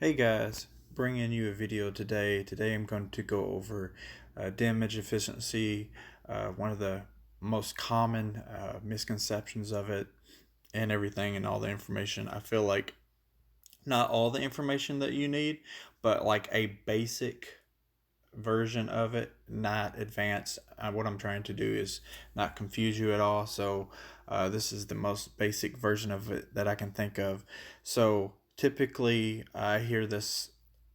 Hey guys, bringing you a video today. Today I'm going to go over damage efficiency, one of the most common misconceptions of it, and everything and all the information. I feel like not all the information that you need, but like a basic version of it, not advanced. What I'm trying to do is not confuse you at all. So, this is the most basic version of it that I can think of. So, typically, I hear this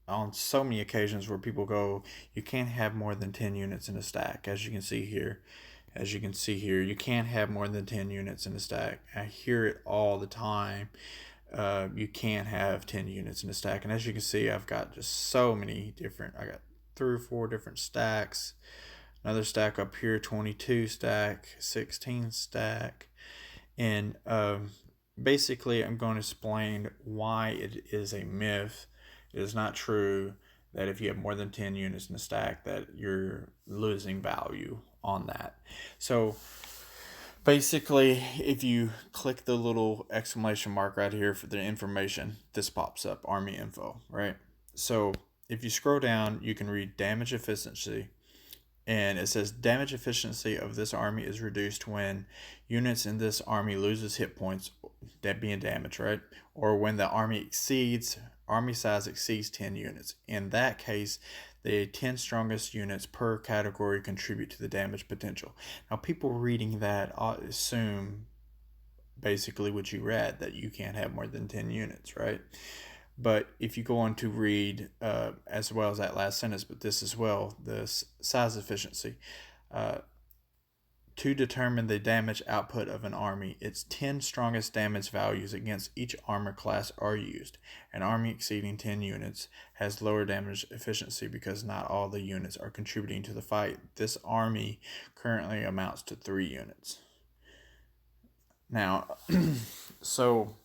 on so many occasions where people go, you can't have more than 10 units in a stack, as you can see here. As you can see here, you can't have more than 10 units in a stack. I hear it all the time. You can't have 10 units in a stack. And as you can see, I've got just so many different, I got 3 or 4 different stacks. Another stack up here, 22 stack, 16 stack. And basically, I'm going to explain why it is a myth. It is not true that if you have more than 10 units in a stack that you're losing value on that. So basically, if you click the little exclamation mark right here for the information, this pops up, Army info, right? So if you scroll down, you can read damage efficiency, and it says damage efficiency of this army is reduced when units in this army loses hit points, that being damage, right? Or when the army size exceeds 10 units. In that case, the 10 strongest units per category contribute to the damage potential. Now, people reading that assume basically what you read, that you can't have more than 10 units, right? But if you go on to read, as well as that last sentence, but this as well, the size efficiency, uh, to determine the damage output of an army, its 10 strongest damage values against each armor class are used. An army exceeding 10 units has lower damage efficiency because not all the units are contributing to the fight. This army currently amounts to 3 units. Now, so,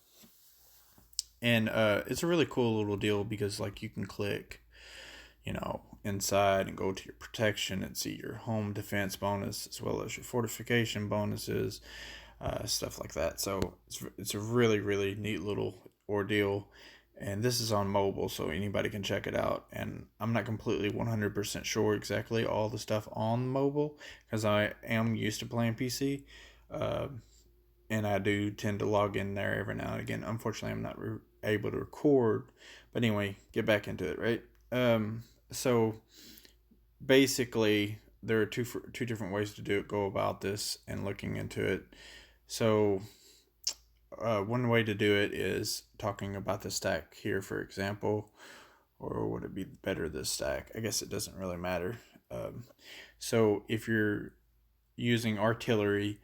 and it's a really cool little deal because, like, you can click, inside and go to your protection and see your home defense bonus as well as your fortification bonuses, stuff like that. So it's a really, really neat little ordeal. And this is on mobile, so anybody can check it out. And I'm not completely 100% sure exactly all the stuff on mobile because I am used to playing PC. Uh, and I do tend to log in there every now and again. Unfortunately, I'm not able to record. But anyway, get back into it, right? So basically, there are two different ways to go about this and looking into it. So one way to do it is talking about the stack here, for example, or would it be better this stack? I guess it doesn't really matter. So if you're using artillery,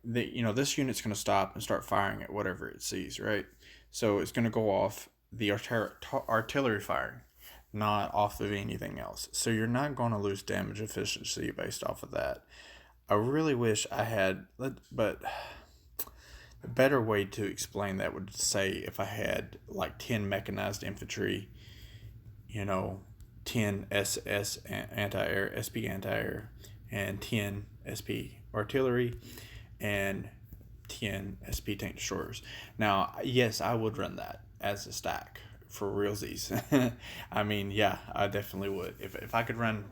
this unit's going to stop and start firing at whatever it sees, right? So it's going to go off the artillery firing, not off of anything else. So you're not going to lose damage efficiency based off of that. I really wish I had, but a better way to explain that would say if I had like 10 mechanized infantry, you know, 10 SS anti-air, SP anti-air, and 10 SP artillery, and 10 SP tank destroyers. Now, yes, I would run that as a stack for realsies. I mean, yeah, I definitely would. If I could run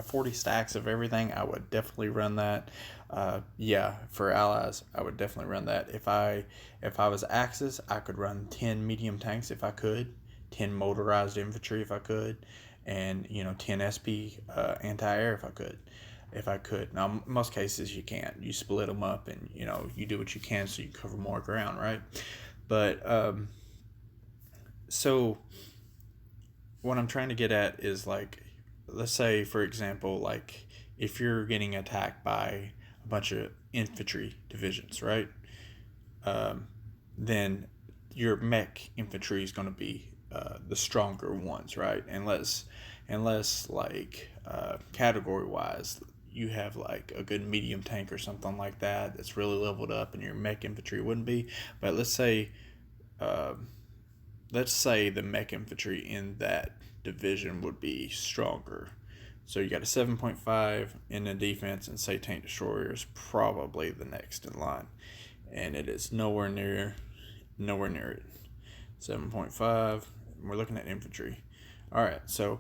40 stacks of everything, I would definitely run that. Yeah, for allies, I would definitely run that. If I was Axis, I could run 10 medium tanks if I could, 10 motorized infantry if I could, and 10 SP anti-air if I could. Now, most cases you can't. You split them up, and you do what you can so you cover more ground, right? But so what I'm trying to get at is, like, let's say for example, like if you're getting attacked by a bunch of infantry divisions, right? Then your mech infantry is going to be the stronger ones, right? Unless like category wise, you have like a good medium tank or something like that that's really leveled up, and your mech infantry wouldn't be. But uh, let's say the mech infantry in that division would be stronger. So you got a 7.5 in the defense, and say tank destroyer is probably the next in line, and it is nowhere near it. 7.5 we're looking at infantry. All right, so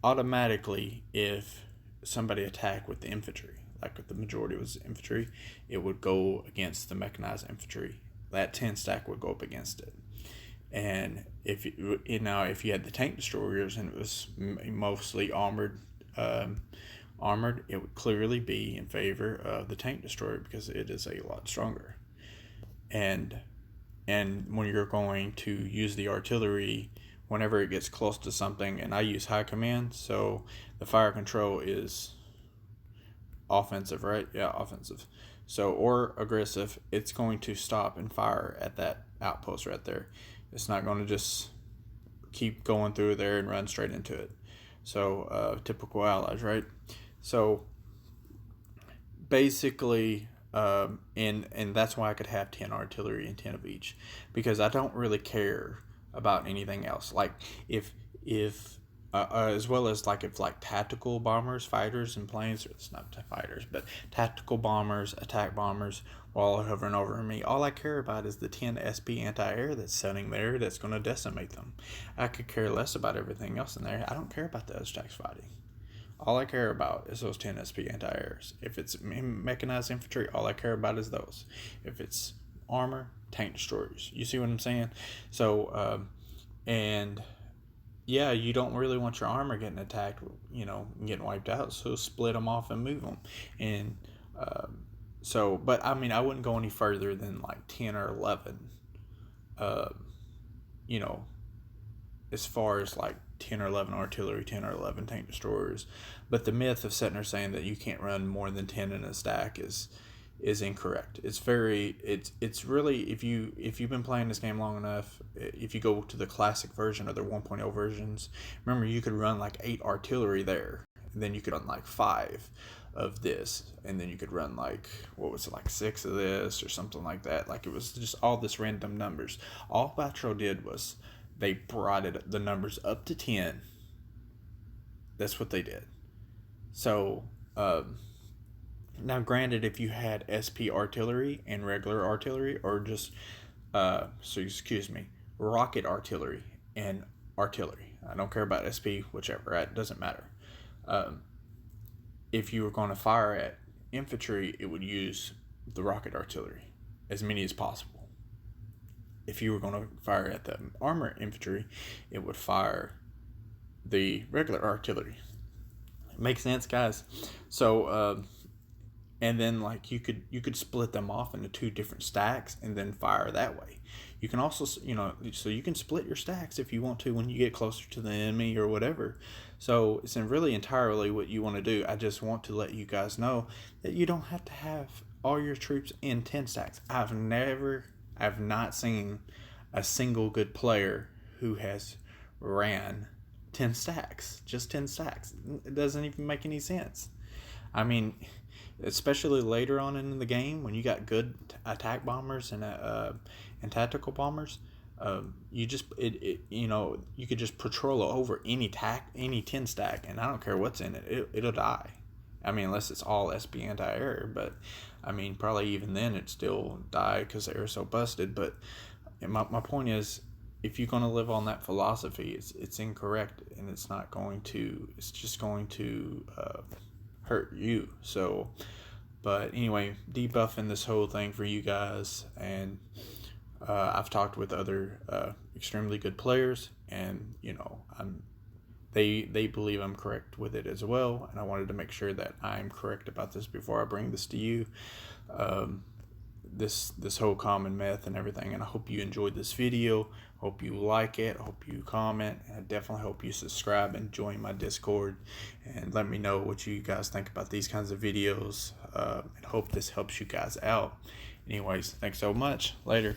automatically, if somebody attacked with the infantry, like if the majority was infantry, it would go against the mechanized infantry. That 10 stack would go up against it. And if if you had the tank destroyers and it was mostly armored, it would clearly be in favor of the tank destroyer because it is a lot stronger. And when you're going to use the artillery, whenever it gets close to something, and I use high command, so the fire control is offensive, right? Yeah, offensive. So, or aggressive, it's going to stop and fire at that outpost right there. It's not going to just keep going through there and run straight into it. So, typical allies, right? So, basically, and that's why I could have 10 artillery and 10 of each, because I don't really care about anything else. Like if as well as like if like tactical bombers, fighters, and planes, it's not fighters, but tactical bombers, attack bombers, while hovering over me, all I care about is the 10 SP anti-air that's sitting there that's going to decimate them. I could care less about everything else in there. I don't care about the other stacks fighting. All I care about is those 10 SP anti-airs. If it's mechanized infantry, all I care about is those. If it's armor, tank destroyers. You see what I'm saying? So, and yeah, you don't really want your armor getting attacked, getting wiped out. So split them off and move them. And but I mean, I wouldn't go any further than like 10 or 11. You know, as far as like 10 or 11 artillery, 10 or 11 tank destroyers. But the myth of sitting there saying that you can't run more than 10 in a stack is incorrect. It's really, if you've been playing this game long enough, if you go to the classic version or the 1.0 versions, remember you could run like 8 artillery there, and then you could run like 5 of this, and then you could run like, what was it, like 6 of this or something like that. Like it was just all this random numbers. All Batro did was they brought the numbers up to 10. That's what they did. So, now granted, if you had SP artillery and regular artillery, or just, rocket artillery and artillery, I don't care about SP, whichever, it doesn't matter. If you were going to fire at infantry, it would use the rocket artillery, as many as possible. If you were going to fire at the armor infantry, it would fire the regular artillery. Makes sense, guys? So, and then like you could split them off into 2 different stacks and then fire that way. You can also, so you can split your stacks if you want to when you get closer to the enemy or whatever. So it's really entirely what you want to do. I just want to let you guys know that you don't have to have all your troops in 10 stacks. I've not seen a single good player who has ran 10 stacks, just 10 stacks. It doesn't even make any sense. I mean, especially later on in the game when you got good attack bombers and tactical bombers, you could just patrol over any 10 stack, and I don't care what's in it, it'll die. I mean, unless it's all SP anti-air, but I mean, probably even then it'd still die because the air's so busted. But my point is, if you're going to live on that philosophy, it's incorrect, and it's just going to hurt you. So, but anyway, debuffing this whole thing for you guys, and I've talked with other extremely good players, and they believe I'm correct with it as well, and I wanted to make sure that I'm correct about this before I bring this to you. This whole common myth and everything, and I hope you enjoyed this video. Hope you like it. Hope you comment, and I definitely hope you subscribe and join my Discord, and let me know what you guys think about these kinds of videos, and hope this helps you guys out. Anyways, thanks so much. Later.